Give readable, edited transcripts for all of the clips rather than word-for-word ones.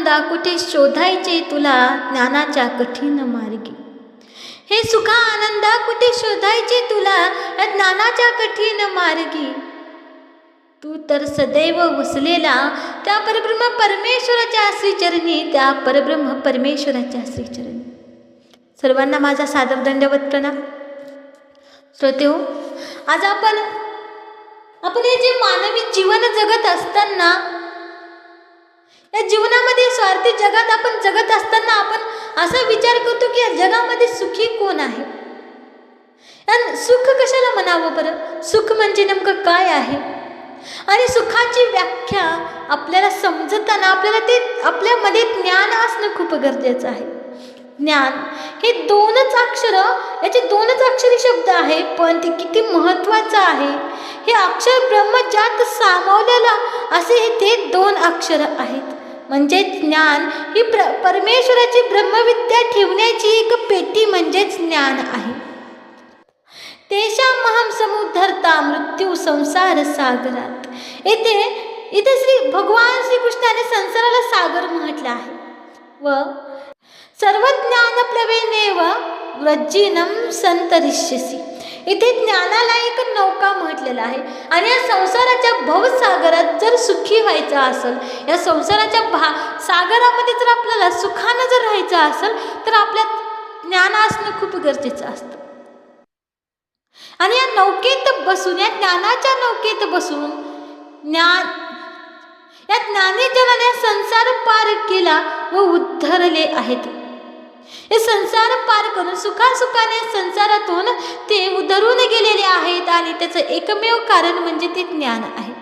आनंदा कुठे शोधायचे तुला ज्ञानाच्या कठीण मार्गी. हे सुखा आनंदा कुठे शोधायचे तुला या ज्ञानाच्या कठीण मार्गी. तू तर सदैव वसलेला त्या परब्रह्म परमेश्वराच्या श्रीचरणी, त्या परब्रह्म परमेश्वराच्या श्रीचरणी. सर्वांना माझा सादर दंडवत प्रणाम. श्रोते हो, आज आपण हे जे मानवी जीवन जगत असताना, या जीवनामध्ये स्वार्थी जगात आपण जगत असताना आपण असा विचार करतो की या जगामध्ये सुखी कोण आहे. सुख कशाला म्हणावं बरं? सुख म्हणजे नेमकं काय आहे आणि सुखाची व्याख्या आपल्याला समजताना आपल्याला ते आपल्यामध्ये ज्ञान असणं खूप गरजेचं आहे. ज्ञान हे याचे दोनच अक्षरी शब्द आहे, पण ते किती महत्त्वाचं आहे. हे अक्षर ब्रह्म ज्यात सामावलेलं असे ते 2 अक्षर आहेत. म्हणजे ज्ञान ही परमेश्वराची ब्रह्मविद्या ठेवण्याची एक पेटी म्हणजेच ज्ञान आहे. तेषां महं समुद्धरता मृत्यू संसार सागरात. इथे भगवान श्रीकृष्णाने संसाराला सागर म्हटलं आहे. व सर्वज्ञान प्लवेनेव व्रजिनं संतरिष्यसि. इथे ज्ञानाला एक नौका म्हटलेला आहे. आणि या संसाराच्या भवसागरात जर सुखी व्हायचं असेल, या संसाराच्या सागरामध्ये जर आपल्याला सुखानं जर राहायचं असेल तर आपल्यात ज्ञान असणं खूप गरजेचं असतं. आणि या नौकेत बसून, या ज्ञानाच्या नौकेत बसून या ज्ञानेजनाने संसार पार केला व उद्धरले आहेत. हे संसार पार करून सुखासुखाने संसारातून ते उद्धरून गेलेले आहेत. आणि त्याचं एकमेव कारण म्हणजे ते ज्ञान आहे.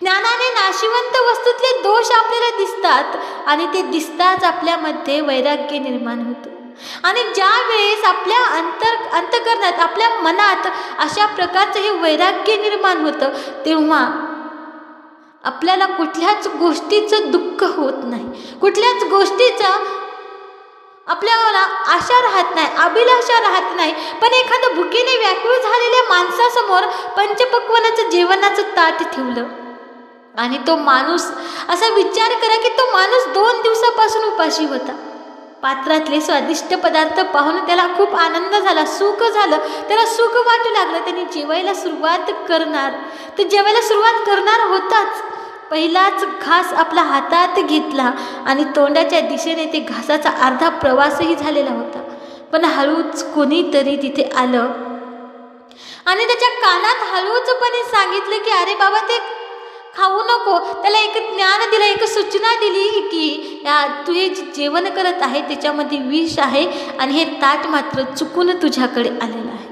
ज्ञानाने नाशिवंत वस्तूतले दोष आपल्याला दिसतात आणि ते दिसताच आपल्यामध्ये वैराग्य निर्माण होतं. आणि ज्या वेळेस आपल्या अंतःकरणात, आपल्या मनात अशा प्रकारचं हे वैराग्य निर्माण होतं, तेव्हा आपल्याला कुठल्याच गोष्टीचं दुःख होत नाही, कुठल्याच गोष्टीचा आपल्याला आशा राहत नाही, अभिलाषा राहत नाही. पण एखादं भुकेने व्याकुळ झालेल्या माणसासमोर पंचपक्वान्नाचं जेवणाचं ताट ठेवलं आणि तो माणूस, असा विचार करा की तो माणूस 2 दिवसापासून उपाशी होता. पात्रातले स्वादिष्ट पदार्थ पाहून त्याला खूप आनंद झाला, सुख झालं, त्याला सुख वाटू लागलं. त्यांनी जेवायला सुरुवात करणार होताच पहिलाच घास आपला हातात घेतला आणि तोंडाच्या दिशेने ते घासाचा अर्धा प्रवासही झालेला होता. पण हळूच कोणीतरी तिथे आलं आणि त्याच्या कानात हळूचपणे सांगितलं की अरे बाबा, ते खाऊ नको. त्याला एक ज्ञान दिलं, एक सूचना दिली की तू हे जेवण करत आहे त्याच्यामध्ये विष आहे आणि हे ताट मात्र चुकून तुझ्याकडे आलेलं आहे.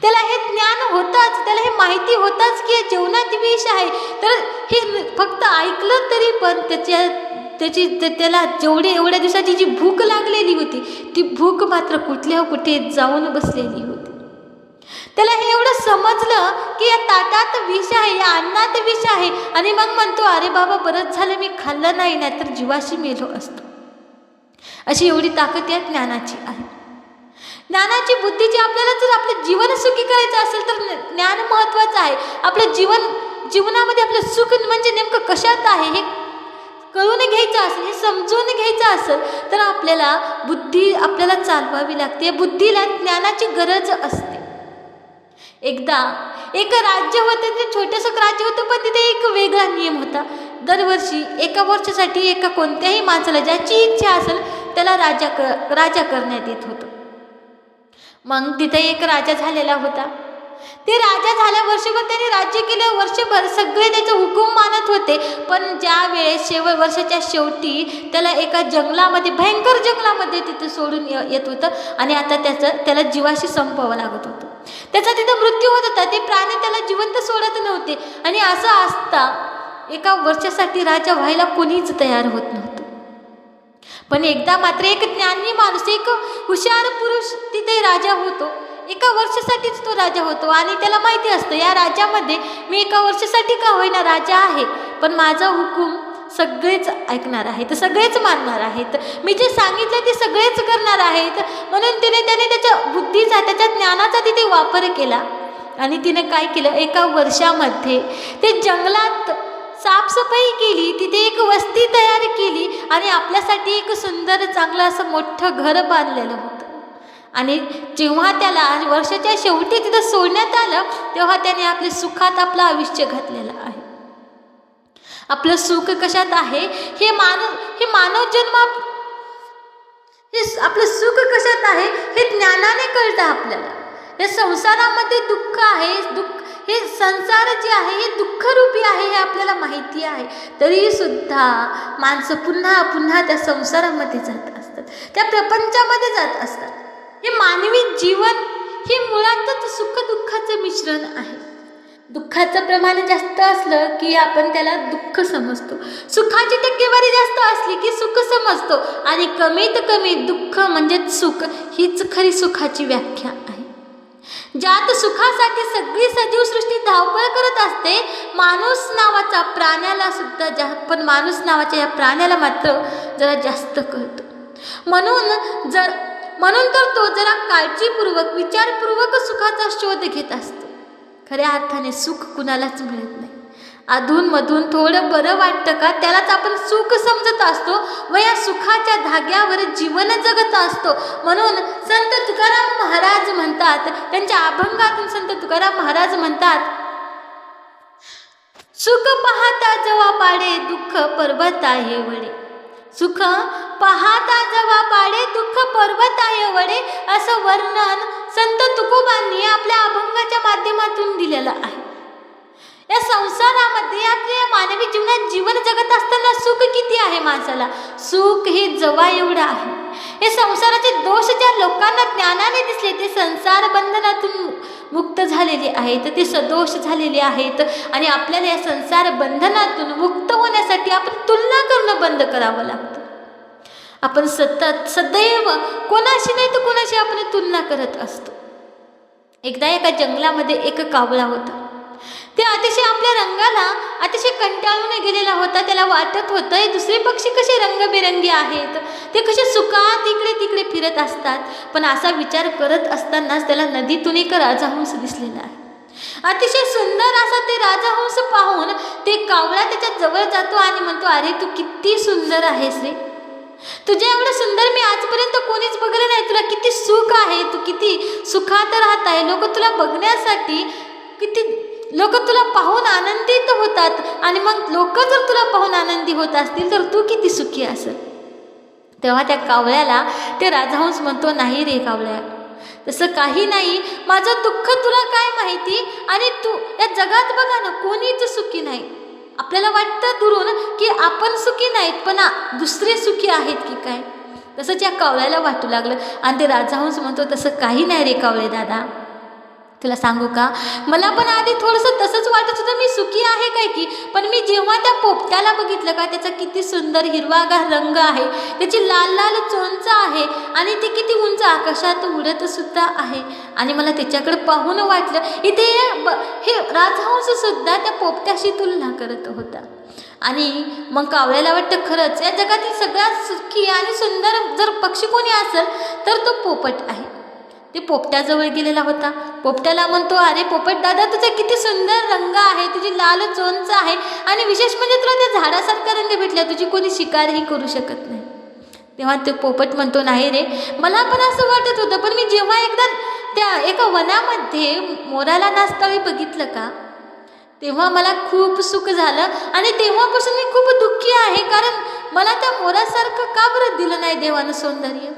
त्याला हे ज्ञान होताच, त्याला हे माहिती होताच की जेवणात विष आहे. तर हे फक्त ऐकलं तरी पण त्याला एवढ्या दिवसाची जी भूक लागलेली होती, ती भूक मात्र कुठे जाऊन बसलेली होती. त्याला हे एवढं समजलं की या ताटात विष आहे, या अन्नात विष आहे. आणि मग म्हणतो अरे बाबा, बरंच झालं मी खाल्लं नाही, नाहीतर जीवाशी मेलो असतो. अशी एवढी ताकद या ज्ञानाची आहे. ज्ञानाची बुद्धीची आपल्याला जर आपलं जीवन सुखी करायचं असेल तर ज्ञान महत्त्वाचं आहे. आपलं जीवनामध्ये आपलं सुख म्हणजे नेमकं कशात आहे हे कळून घ्यायचं असेल, हे समजून घ्यायचं असेल तर बुद्धी आपल्याला चालवावी लागते. या बुद्धीला ज्ञानाची गरज असते. एकदा एक राज्य होतं, ते छोटंसं राज्य होतं, पण तिथे एक वेगळा नियम होता. दरवर्षी 1 वर्षासाठी एका कोणत्याही माणसाला ज्याची इच्छा असेल त्याला राजा करण्यात येत होतं. मग तिथे एक राजा झालेला होता. ते राजा झाल्या वर्षभर त्याने राज्य केलं. वर्षभर सगळे त्याचे हुकूम मानत होते. पण ज्या वेळेस वर्षाच्या शेवटी त्याला एका जंगलामध्ये, भयंकर जंगलामध्ये तिथे सोडून येत होतं आणि आता त्याला जीवाशी संपवावं लागत होतं. त्याचा तिथं मृत्यू होत होता. ते प्राणी त्याला जिवंत सोडत नव्हते. आणि असं असता 1 वर्षासाठी राजा व्हायला कोणीच तयार होत नव्हतं. पण एकदा मात्र एक ज्ञानी माणूस, एक हुशार पुरुष तिथे राजा होतो. 1 वर्षासाठीच तो राजा होतो आणि त्याला माहिती असतं या राज्यामध्ये मी 1 वर्षासाठी का होईना राजा आहे, पण माझा हुकूम सगळेच ऐकणार आहेत, सगळेच मानणार आहेत, मी जे सांगितलं ते सगळेच करणार आहेत. म्हणून त्याने त्याच्या बुद्धीचा, त्याच्या ज्ञानाचा तिथे वापर केला. आणि तिने काय केलं, 1 वर्षामध्ये ते जंगलात साफसफाई केली, तिथे एक वस्ती तयार केली आणि आपल्यासाठी एक सुंदर चांगलं असं मोठं घर बांधलेलं होतं. आणि जेव्हा त्याला वर्षाच्या शेवटी तिथं सोडण्यात आलं तेव्हा त्याने आपल्या सुखात आपलं आयुष्य घातलेलं आहे. आपलं सुख कशात आहे हे मानव जन्म आपलं सुख कशात आहे हे ज्ञानाने कळतं आपल्याला. या संसारामध्ये दुःख आहे, हे संसार जे आहे हे दुःखरूपी आहे हे आपल्याला माहिती आहे. तरी सुद्धा माणसं पुन्हा पुन्हा त्या संसारामध्ये जात असतात, त्या प्रपंचामध्ये जात असतात. हे मानवी जीवन हे मुळातच सुख दुःखाचं मिश्रण आहे. दुःखाचं प्रमाण जास्त असलं की आपण त्याला दुःख समजतो, सुखाची टक्केवारी जास्त असली की सुख समजतो, आणि कमीत कमी दुःख म्हणजेच सुख हीच खरी सुखाची व्याख्या आहे. ज्यात सुखासाठी सगळी सजीव सृष्टी धावपळ करत असते, माणूस नावाचा प्राण्याला सुद्धा पण माणूस नावाच्या या प्राण्याला मात्र जरा जास्त कळतं. म्हणून तर तो जरा काळजीपूर्वक विचारपूर्वक सुखाचा शोध घेत असतो. खऱ्या अर्थाने सुख कुणालाच मिळत नाही. अधूनमधून थोडं बरं वाटतं का त्यालाच आपण सुख समजत असतो व या सुखाच्या धाग्यावर जीवन जगत असतो. म्हणून संत तुकाराम महाराज म्हणतात, त्यांच्या अभंगातून संत तुकाराम महाराज म्हणतात, सुख पाहता जवा पाडे दुःख पर्वत आहे वडे. सुख पाहता जवा पाडे दुःख पर्वत आहे वडे, असं वर्णन संत तुकोबांनी आपल्या अभंगाच्या माध्यमातून दिलेलं आहे. या संसारामध्ये आपल्या मानवी जीवनात जीवन जगत असताना सुख किती आहे माणसाला? सुख हे जवा एवढं आहे. हे संसाराचे दोष ज्या लोकांना ज्ञानाने दिसले ते संसार बंधनातून मुक्त झालेले आहेत, ते सदोष झालेले आहेत. आणि आपल्याला या संसार बंधनातून मुक्त होण्यासाठी आपण तुलना करणं बंद करावं लागतं. आपण सदैव कोणाशी नाही तर कोणाशी आपण तुलना करत असतो. एकदा एका जंगलामध्ये एक कावळा होता. ते अतिशय आपल्या रंगाला अतिशय कंटाळून गेलेला होता. त्याला वाटत होतं दुसरे पक्षी कसे रंगबेरंगी आहेत, ते कसे सुखात इकडे तिकडे फिरत असतात. पण असा विचार करत असतानाच त्याला नदीतून एक राजहंस दिसलेला आहे. अतिशय सुंदर असा ते राजहंस पाहून ते कावळा त्याच्या जवळ जातो आणि म्हणतो, अरे तू किती सुंदर आहेस रे, तुझ्या एवढं सुंदर मी आजपर्यंत कोणीच बघलं नाही. तुला किती सुख आहे, तू किती सुखात राहत आहे. लोक तुला बघण्यासाठी लोक तुला पाहून आनंदित होतात, आणि मग लोक जर तुला पाहून आनंदी होत असतील तर तू किती सुखी असेल. तेव्हा त्या कावळ्याला ते राजहंस म्हणतो, नाही रे कावळ्या, तसं काही नाही. माझं दुःख तुला काय माहिती, आणि तू या जगात बघा ना कोणीच सुखी नाही. आपल्याला वाटतं दुरून की आपण सुखी नाहीत, पण दुसरे सुखी आहेत की काय. तसंच या कावळ्याला वाटू लागलं. आणि ते राजहंस म्हणतो, तसं काही नाही रे कावळे दादा, तुला सांगू का, मला पण आधी थोडंसं तसंच वाटत होतं मी सुखी आहे काय की, पण मी जेव्हा त्या पोपट्याला बघितलं का, त्याचा किती सुंदर हिरवागार रंग आहे, त्याची लाल लाल चोंच आहे, आणि ते किती उंच आकाशात उडत सुद्धा आहे, आणि मला त्याच्याकडे पाहून वाटलं इथे हे राजहंस सुद्धा त्या पोपट्याशी तुलना करत होता. आणि मग कावळ्याला वाटतं खरंच या जगातील सगळ्यात सुखी आणि सुंदर जर पक्षी कोणी असेल तर तो पोपट आहे. ते पोपट्याजवळ गेलेला होता. पोपट्याला म्हणतो, अरे पोपट दादा, तुझा किती सुंदर रंग आहे, तुझी लाल चोंच आहे, आणि विशेष म्हणजे तुला त्या झाडासारखा रंग भेटला, तुझी कोणी शिकारही करू शकत नाही. तेव्हा ते पोपट म्हणतो, नाही रे, मला पण असं वाटत होतं, पण मी जेव्हा एकदा त्या एका वनामध्ये मोराला नाचताना बघितलं का, तेव्हा मला खूप सुख झालं, आणि तेव्हापासून मी खूप दुःखी आहे, कारण मला त्या मोरासारखं का बरं दिलं नाही देवानं सौंदर्य.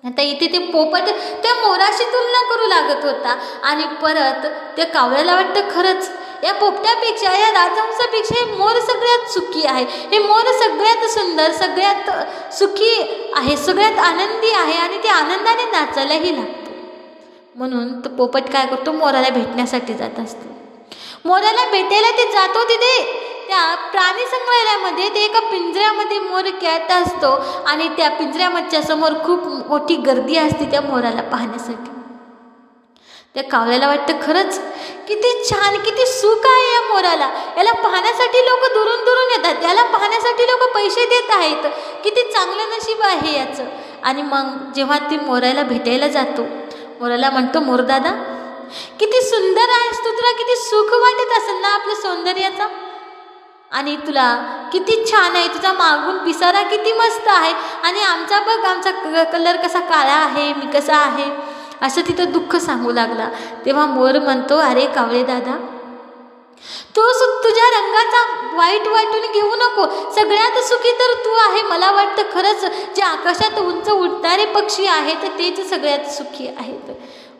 आता इथे ते पोपट त्या मोराशी तुलना करू लागत होता. आणि परत त्या कावळ्याला वाटतं खरंच या पोपट्यापेक्षा, या राजहंसापेक्षा हे मोर सगळ्यात सुखी आहे, हे मोर सगळ्यात सुंदर, सगळ्यात सुखी आहे, सगळ्यात आनंदी आहे, आणि ते आनंदाने नाचायलाही लागतो. म्हणून तो पोपट काय करतो, मोराला भेटण्यासाठी जात असतो. मोराला भेटायला ते जातो तिथे त्या प्राणी संग्रहालयामध्ये. ते एका पिंजऱ्यामध्ये मोर खेळत असतो, आणि त्या पिंजऱ्याच्या समोर खूप मोठी गर्दी असते त्या मोराला पाहण्यासाठी. त्या कावळ्याला वाटतं खरंच किती छान, किती सुख आहे या मोराला, याला पाहण्यासाठी लोक दुरून दुरून येतात, याला पाहण्यासाठी लोक पैसे देत आहेत, किती चांगलं नशीब आहे याचं. आणि मग जेव्हा ती मोराला भेटायला जातो, मोराला म्हणतो, मोर दादा किती सुंदर आहेस तू, तुला किती सुख वाटत असेल ना आपल्या सौंदर्याचा. आणि तुला किती छान आहे, तुझा मागून पिसारा किती मस्त आहे, आणि आमचा बघ, आमचा कलर कसा काळा आहे, मी कसा आहे, असं तिथं दुःख सांगू लागला. तेव्हा मोर म्हणतो, अरे कावळे दादा, तू तुझ्या रंगाचा वाईट वाटून घेऊ नको, सगळ्यात सुखी तर तू आहे. मला वाटतं खरंच जे आकाशात उंच उडणारे पक्षी आहेत तेच सगळ्यात सुखी आहेत.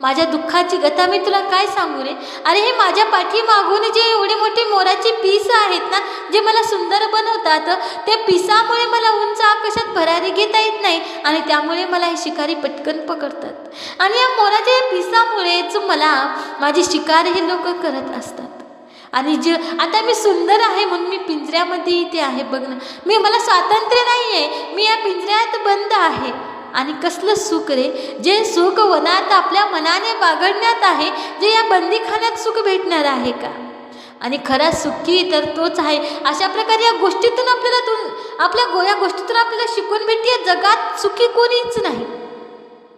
माझ्या दुःखाची कथा मी तुला काय सांगू रे. अरे हे माझ्या पाठीमागून जे एवढे मोठे मोराचे पीस आहेत ना, जे मला सुंदर बनवतात, त्या पिसामुळे मला उंच आकाशात भरारी घेता येत नाही, आणि त्यामुळे मला हे शिकारी पटकन पकडतात, आणि या मोराच्या पिसामुळेच मला माझी शिकार हे लोक करत असतात. आणि जे आता मी सुंदर आहे म्हणून मी पिंजऱ्यामध्ये इथे आहे, बघ ना, मला स्वातंत्र्य नाही आहे, मी या पिंजऱ्यात बंद आहे. आणि कसलं सुख रे, जे सुख वनात आपल्या मनाने बागडण्यात आहे, जे या बंदीखान्यात सुख भेटणार आहे का. आणि खरा सुखी तर तोच आहे. अशा प्रकारे या गोष्टीतून आपल्या गोष्टीतून आपल्याला शिकवून भेटते, जगात सुखी कोणीच नाही.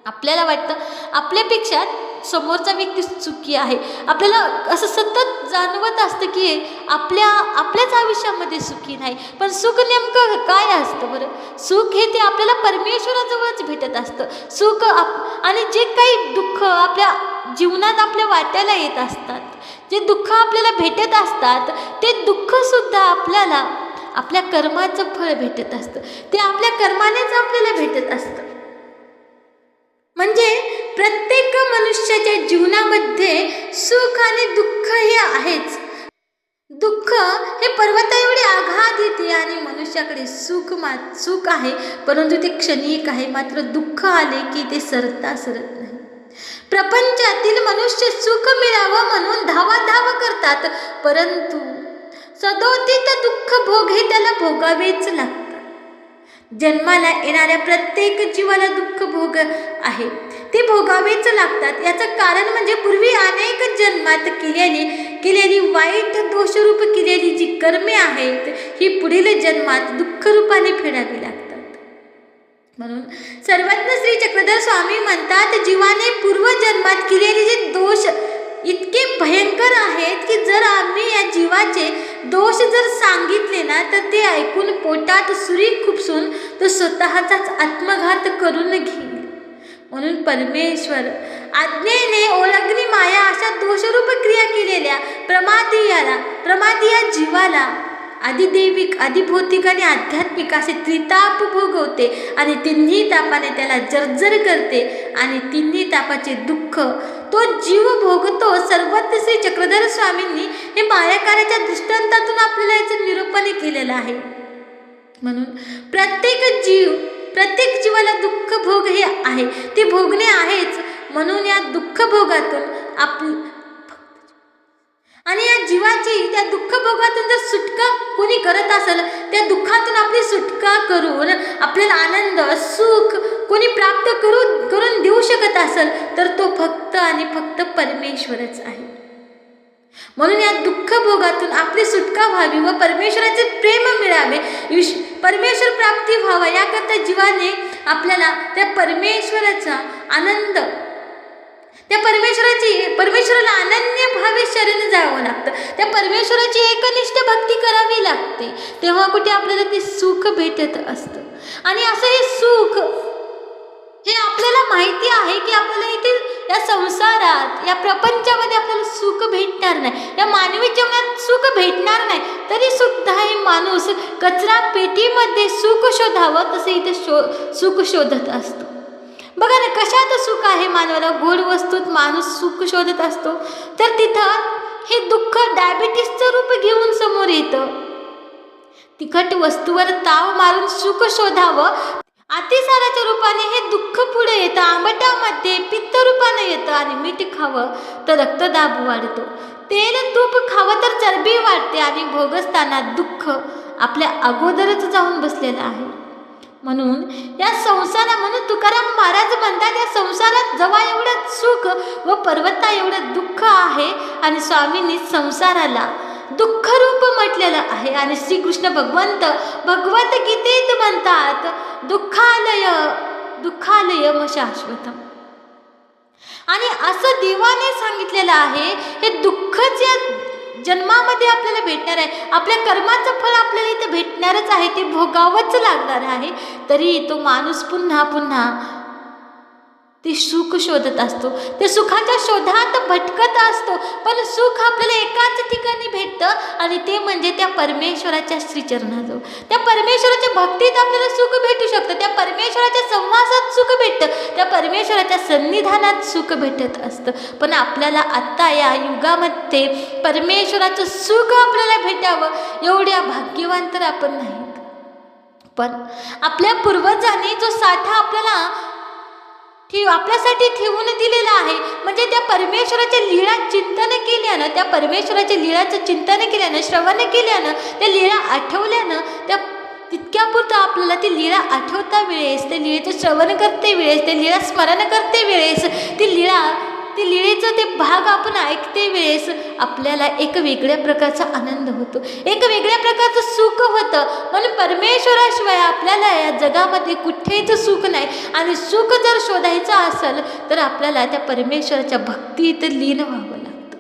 आपल्याला वाटतं आपल्यापेक्षा समोरचा व्यक्ती सुखी आहे, आपल्याला असं सतत जाणवत असतं की आपल्याच आयुष्यामध्ये सुखी नाही. पण सुख नेमकं काय असतं बरं. सुख हे ते आपल्याला परमेश्वराजवळच भेटत असतं. सुख आणि जे काही दुःख आपल्या जीवनात आपल्या वाट्याला येत असतात, जे दुःख आपल्याला भेटत असतात, ते दुःखसुद्धा आपल्याला आपल्या कर्माचं फळ भेटत असतं, ते आपल्या कर्मानेच आपल्याला भेटत असतं. म्हणजे प्रत्येक मनुष्याच्या जीवनामध्ये सुख आणि दुःख हे आहेच. दुःख हे पर्वता एवढे आघात येते, आणि मनुष्याकडे सुख आहे, परंतु ते क्षणिक आहे. मात्र दुःख आले की ते सरत नाही. प्रपंचातील मनुष्य सुख मिळावं म्हणून धावाधाव करतात, परंतु सदोदित दुःख भोग हे त्याला भोगावेच लागतात. जन्माला येणाऱ्या प्रत्येक जीवाला दुःख भोग आहे, ते भोगावेच लागतात. याचं कारण म्हणजे पूर्वी अनेक जन्मात केलेली वाईट दोषरूप केलेली जी कर्मे आहेत, ही पुढील जन्मात दुःखरूपाने फेडावी लागतात. म्हणून सर्वज्ञ श्री चक्रधर स्वामी म्हणतात, जीवाने पूर्वजन्मात केलेले जे दोष इतके भयंकर आहेत की जर आम्ही या जीवाचे दोष जर सांगितले ना, तर ते ऐकून पोटात सुरी खुपसून तो स्वतःचाच आत्मघात करून घेईल. म्हणून परमेश्वर आज्ञेने ओळखली माया अशा दोषरूप क्रिया केलेल्या प्रमादिया जीवाला आदिदैविक, आदिभौतिक आणि आध्यात्मिक असे त्रिताप भोगवते, आणि तिन्ही तापाने त्याला जर्जर करते, आणि तिन्ही तापाचे दुःख तो जीव भोगतो. सर्वज्ञ श्री चक्रधर स्वामींनी हे मायाकाराच्या दृष्टांतातून आपल्याला याचं निरूपण केलेलं आहे. म्हणून प्रत्येक जीवाला दुःख भोग हे आहे, ते भोगणे आहेच. म्हणून या दुःख भोगातून आणि या जीवाची त्या दुःख भोगातून जर सुटका कोणी करत असेल, त्या दुःखातून आपली सुटका करून आपल्याला आनंद, सुख कोणी प्राप्त करून देऊ शकत असेल, तर तो फक्त आणि फक्त परमेश्वरच आहे. म्हणून या दुःख भोगातून आपली सुटका व्हावी व परमेश्वराचे प्रेम मिळावे, परमेश्वर प्राप्ती व्हावा, याकरता जीवाने आपल्याला त्या परमेश्वराचा आनंद, त्या परमेश्वराला अनन्य भावे शरण जावं लागतं. त्या परमेश्वराची एकनिष्ठ भक्ती करावी लागते, तेव्हा कुठे आपल्याला ते सुख भेटत असतं. आणि असं हे सुख हे आपल्याला माहिती आहे की आपल्याला इथे या संसारात, या प्रपंचामध्ये आपल्याला सुख भेटणार नाही, या मानवी जीवनात सुख भेटणार नाही. तरी सुद्धा हे माणूस कचरा पेटीमध्ये सुख शोधावं तसे इथे सुख शोधत असतो. बघा ना, कशात सुख आहे मानवाला. गोड वस्तूत माणूस सुख शोधत असतो, तर तिथं हे दुःख डायबिटीसचं रूप घेऊन समोर येतं. तिखट वस्तूवर ताव मारून सुख शोधावं, अतिसाराच्या रूपाने हे दुःख पुढे येतं. आंबटामध्ये पित्त रूपाने येतं, आणि मीठ खावं तर रक्तदाब वाढतो, तेल तूप खावं तर चरबी वाढते, आणि भोगस्ताना दुःख आपल्या अगोदरच जाऊन बसलेलं आहे. म्हणून म्हणून तुकाराम महाराज म्हणतात, या संसारात जवळ एवढं सुख व पर्वता एवढं दुःख आहे, आणि स्वामींनी संसाराला दुःखरूप म्हटलेलं आहे. आणि श्रीकृष्ण भगवद्गीतेत म्हणतात, दुःखालयम शाश्वतम. आणि असं देवाने सांगितलेलं आहे, हे दुःख जन्मामध्ये आपल्याला भेटणार आहे, आपल्या कर्माचं फळ आपल्याला इथे भेटणारच आहे, ते भोगावंच लागणार आहे, तरी तो माणूस पुन्हा पुन्हा ते सुख शोधत असतो, ते सुखाच्या शोधात भटकत असतो. पण सुख आपल्याला एकाच ठिकाणी भेटतं आणि ते म्हणजे त्या परमेश्वराच्या श्रीचरणाजवळ. त्या परमेश्वराच्या भक्तीत आपल्याला सुख भेटू शकतं, त्या परमेश्वराच्या संवासात सुख भेटतं, त्या परमेश्वराच्या सन्निधानात सुख भेटत असतं. पण आपल्याला आत्ता या युगामध्ये परमेश्वराचं सुख आपल्याला भेटावं एवढ्या भाग्यवान तर आपण नाहीत. पण आपल्या पूर्वजांनी जो साठा आपल्यासाठी ठेवून दिलेला आहे, म्हणजे त्या परमेश्वराच्या लीळा चिंतन केल्यानं, त्या परमेश्वराच्या लीळाचं चिंतन केल्यानं, श्रवण केल्यानं, त्या लीळा आठवल्यानं, त्या तितक्यापुरतं आपल्याला ती लीळा आठवता वेळेस, त्या लीळेचं श्रवण करते वेळेस, त्या लीळा स्मरण करते वेळेस, ती लीळेचं ते भाग आपण ऐकते वेळेस आपल्याला एक वेगळ्या प्रकारचा आनंद होतो, एक वेगळ्या प्रकारचं सुख होतं. म्हणून परमेश्वराशिवाय आपल्याला या जगामध्ये कुठेच सुख नाही. आणि सुख जर शोधायचं असेल तर आपल्याला त्या परमेश्वराच्या भक्तीत लीन व्हावं लागतं.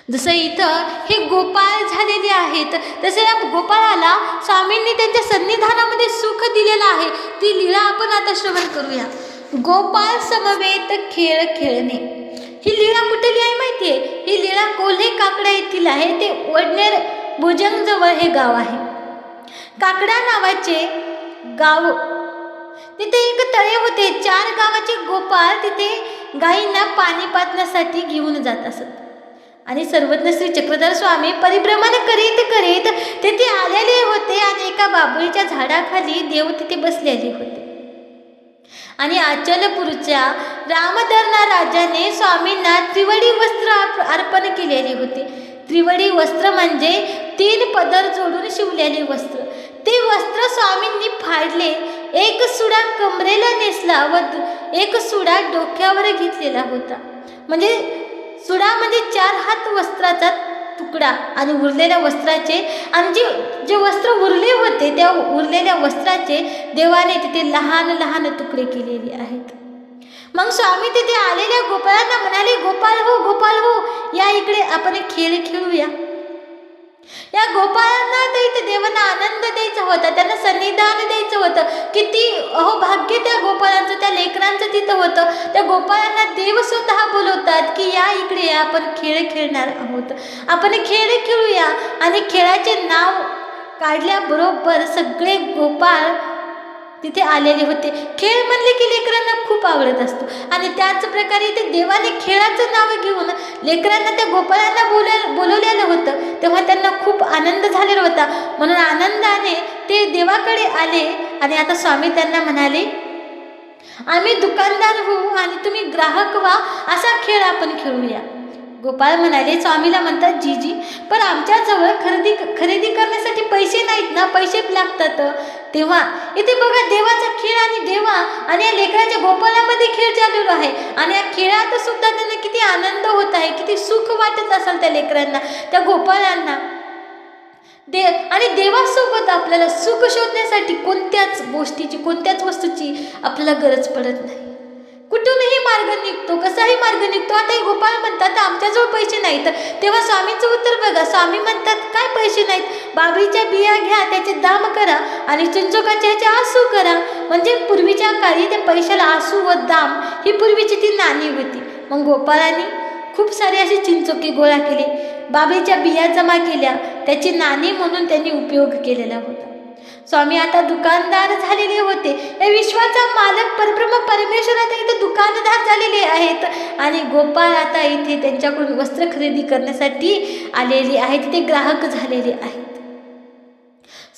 जसं इथं हे गोपाळ झालेले आहेत, तसे या गोपाळाला स्वामींनी त्यांच्या सन्निधानामध्ये सुख दिलेलं आहे. ती लीळा आपण आता श्रवण करूया. गोपाळ समवेत खेळ खेळणे, ही लीळा कुठली आहे माहिती आहे? ही लीळा कोल्हे काकडा येथील आहे. ते वडनेर भुजंगजवळ हे गाव आहे. काकडा नावाचे गाव, तिथे एक तळे होते. 4 गावाचे गोपाळ तिथे गायींना पाणी पाजण्यासाठी घेऊन जात असत. आणि सर्वज्ञ श्री चक्रधर स्वामी परिभ्रमण करीत करीत तिथे आलेले होते. आणि एका बाभळीच्या झाडाखाली देव तिथे बसलेले होते. आणि अचलपूरच्या रामधरणा राजाने स्वामींना त्रिवडी वस्त्र अर्पण केलेले होते. त्रिवडी वस्त्र म्हणजे 3 पदर जोडून शिवलेले वस्त्र. ते वस्त्र स्वामींनी फाडले, एक सुडा कमरेला नेसला व एक सुडा डोक्यावर घेतलेला होता. म्हणजे सुडा म्हणजे 4 हात वस्त्राचा तुकडा आणि उरलेल्या वस्त्राचे, आणि जे वस्त्र उरले होते त्या उरलेल्या वस्त्राचे देवाने तिथे लहान लहान तुकडे केलेले आहेत. मग स्वामी तिथे आलेल्या गोपाळांना म्हणाले, गोपाळ हो, या इकडे आपण खेळ खेळूया. या गोपाळांना तर इथे देवांना आनंद द्यायचा होता, त्यांना सन्निधान द्यायचं होतं. किती भाग्य त्या गोपाळांचं, त्या लेकरांचं तिथं होतं. त्या गोपाळांना देव स्वतः बोलवतात की या इकडे या, आपण खेळ खेळणार आहोत, आपण खेळ खेळूया. आणि खेळाचे नाव काढल्याबरोबर सगळे गोपाळ तिथे आलेले होते. खेळ म्हणले की लेकरांना खूप आवडत असतो. आणि त्याच प्रकारे ते देवाने खेळाचं नाव घेऊन लेकरांना, त्या गोपाळांना बोलवलेलं होतं. तेव्हा त्यांना खूप आनंद झालेला होता. म्हणून आनंदाने ते देवाकडे आले. आणि आता स्वामी त्यांना म्हणाले, आम्ही दुकानदार होऊ आणि तुम्ही ग्राहक व्हा, असा खेळ आपण खेळूया. गोपाळ म्हणाले, स्वामीला म्हणतात, जीजी पण आमच्याजवळ खरेदी करण्यासाठी पैसे नाहीत ना, पैसे लागतात. तेव्हा इथे बघा, देवाचा खेळ आणि देवा आणि या लेकराच्या गोपाळामध्ये खेळ चाललेला आहे. आणि या खेळात सुद्धा त्यांना किती आनंद होत आहे, किती सुख वाटत असेल त्या लेकरांना, त्या गोपाळांना. आणि देवासोबत आपल्याला सुख शोधण्यासाठी कोणत्याच गोष्टीची, कोणत्याच वस्तूची आपल्याला गरज पडत नाही. कुठूनही मार्ग निघतो, कसाही मार्ग निघतो. आता हे गोपाळ म्हणतात आमच्याजवळ पैसे नाहीत. तेव्हा स्वामींचं उत्तर बघा, स्वामी म्हणतात काय पैसे नाहीत, बाबळीच्या बिया घ्या, त्याचे दाम करा आणि चिंचोकाचे ह्याचे आसू करा. म्हणजे पूर्वीच्या काळी त्या पैशाला आसू व दाम ही पूर्वीची ती नाणी होती. मग गोपाळांनी खूप सारे असे चिंचोके गोळा केले, बाबळीच्या बिया जमा केल्या, त्याची नाणी म्हणून त्यांनी उपयोग केलेला होता. स्वामी आता दुकानदार झालेले होते. या विश्वाचा मालक परब्रह्म परमेश्वर आता इथे दुकानदार झालेले आहेत. आणि गोपाळ आता इथे त्यांच्याकडून वस्त्र खरेदी करण्यासाठी आलेले आहेत, ते ग्राहक झालेले आहेत.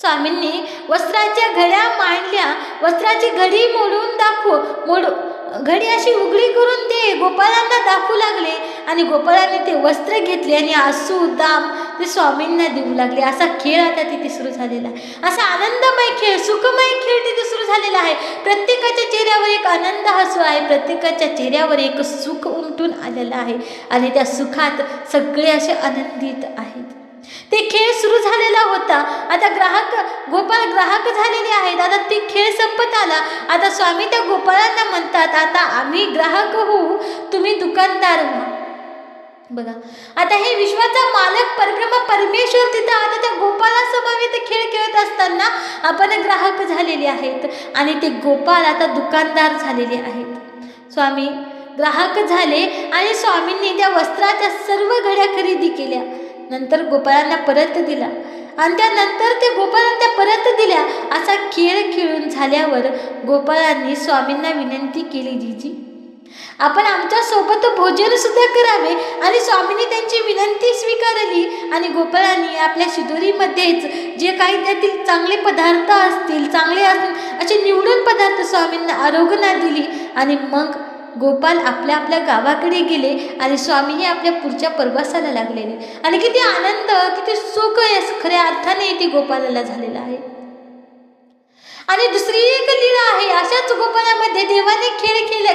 स्वामींनी वस्त्राच्या घड्या मांडल्या, वस्त्राची घडी घडी अशी उघडी करून ते गोपाळांना दाखवू लागले. आणि गोपाळांनी ते वस्त्र घेतले आणि आसू दाम ते स्वामींना देऊ लागले. असा खेळ आता तिथे सुरू झालेला आहे. असा आनंदमय खेळ, सुखमय खेळ तिथे सुरू झालेला आहे. प्रत्येकाच्या चेहऱ्यावर एक आनंद हसू आहे, प्रत्येकाच्या चेहऱ्यावर एक सुख उमटून आलेलं आहे. आणि त्या सुखात सगळे असे आनंदित आहेत. ते खेळ सुरू झालेला होता. आता गोपाळ ग्राहक झालेले आहेत. आता ते खेळ संपत आला. आता स्वामी त्या गोपाळांना म्हणतात, आता आम्ही ग्राहक होऊ, तुम्ही दुकानदार व्हा. बघा, आता हे विश्वाचा मालक परब्रह्म परमेश्वर तिथं आता त्या गोपालासमवेत खेळ खेळत असताना आपण ग्राहक झालेले आहेत आणि ते गोपाल आता दुकानदार झालेले आहेत. स्वामी ग्राहक झाले आणि स्वामींनी त्या वस्त्राच्या सर्व घड्या खरेदी केल्या. नंतर गोपाळांना परत दिला आणि त्यानंतर ते गोपाळांना त्या परत दिल्या. असा खेळ खेळून झाल्यावर गोपाळांनी स्वामींना विनंती केली, जीजी आपण आमच्यासोबत भोजन सुद्धा करावे. आणि स्वामींनी त्यांची विनंती स्वीकारली आणि गोपाळांनी आपल्या शिदोरीमध्येच जे काही त्यातील चांगले पदार्थ असतील, चांगले असतील असे निवडून पदार्थ स्वामींना आरोग्याला दिली. आणि मग गोपाल आपल्या आपल्या गावाकडे गेले आणि स्वामीही आपल्या पुढच्या प्रवासाला लागलेले. आणि किती आनंद, किती सुख खऱ्या अर्थाने इथे गोपालाला झालेला आहे. आणि दुसरी एक लीला आहे, अशाच गोपालामध्ये देवाने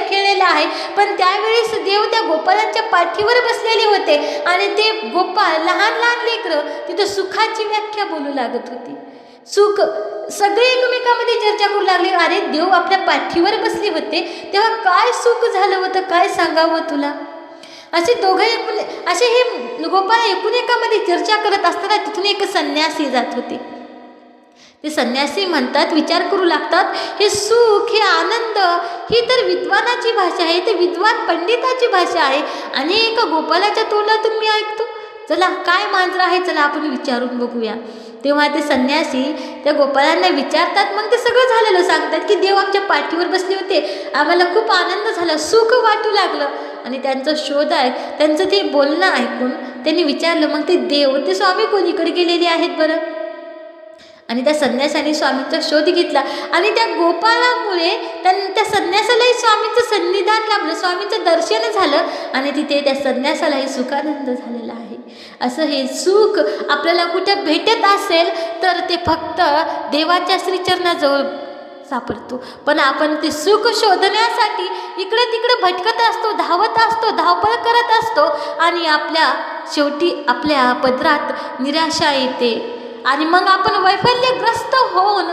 खेळलेला आहे. पण त्यावेळेस देव त्या गोपालांच्या पाठीवर बसलेले होते आणि ते गोपाल लहान लहान लेकरं तिथं सुखाची व्याख्या बोलू लागत होती. सुख सगळे एकमेकांमध्ये चर्चा करू लागले. अरे देव आपल्या पाठीवर बसले होते तेव्हा काय सुख झालं होतं, काय सांगावं तुला. असे असे हे गोपाळ एकूण एकामध्ये चर्चा करत असताना तिथून एक संन्यासी जात होते. ते संन्यासी म्हणतात, विचार करू लागतात, हे सुख, हे आनंद ही तर विद्वानाची भाषा आहे, ते विद्वान पंडिताची भाषा आहे आणि एका गोपालाच्या तोंडातून मी ऐकतो. चला काय मांजर आहे, चला आपण विचारून बघूया. तेव्हा ते संन्यासी त्या गोपालांना विचारतात. मग ते सगळं झालेलं सांगतात की देव आमच्या पाठीवर बसले होते, आम्हाला खूप आनंद झाला, सुख वाटू लागलं. आणि त्यांचा शोध आहे, त्यांचं ते बोलणं ऐकून त्यांनी विचारलं, मग ते देव, ते स्वामी कोणीकडे गेलेले आहेत बरं. आणि त्या संन्यासाने स्वामींचा शोध घेतला आणि त्या गोपाळामुळे त्या संन्यासालाही स्वामींचं सन्निधान लाभलं, स्वामींचं दर्शन झालं आणि तिथे त्या संन्यासालाही सुखानंद झालेला आहे. असं हे सुख आपल्याला कुठे भेटत असेल तर ते फक्त देवाच्या श्रीचरणाजवळ सापडतो. पण आपण ते सुख शोधण्यासाठी इकडे तिकडे भटकत असतो, धावत असतो, धावपळ करत असतो आणि आपल्या शेवटी आपल्या पदरात निराशा येते आणि मग आपण वैफल्यग्रस्त होऊन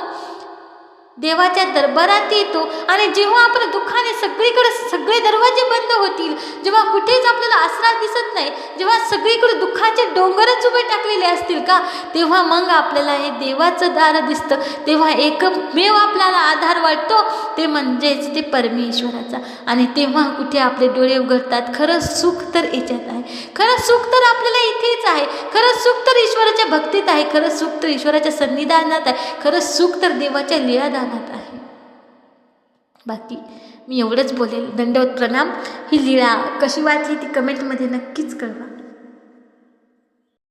देवाच्या दरबारात येतो. आणि जेव्हा आपण दुःखाने सगळीकडे सगळे दरवाजे बंद होतील, जेव्हा कुठेच आपल्याला आसरा दिसत नाही, जेव्हा सगळीकडे दुःखाचे डोंगरच उभे टाकलेले असतील का, तेव्हा मग आपल्याला हे देवाचं दार दिसतं. तेव्हा एकमेव आपल्याला आधार वाटतो ते म्हणजेच ते परमेश्वराचा. आणि तेव्हा कुठे आपले डोळे उघडतात, खरं सुख तर याच्यात आहे, खरं सुख तर आपल्याला इथेच आहे, खरं सुख तर ईश्वराच्या भक्तीत आहे, खरं सुख तर ईश्वराच्या सन्निधानात आहे, खरं सुख तर देवाच्या लीळादानात आहे. बाकी मी एवढंच बोलेल. दंडवत प्रणाम. ही लीळा कशी वाटली ती कमेंटमध्ये नक्कीच कळवा.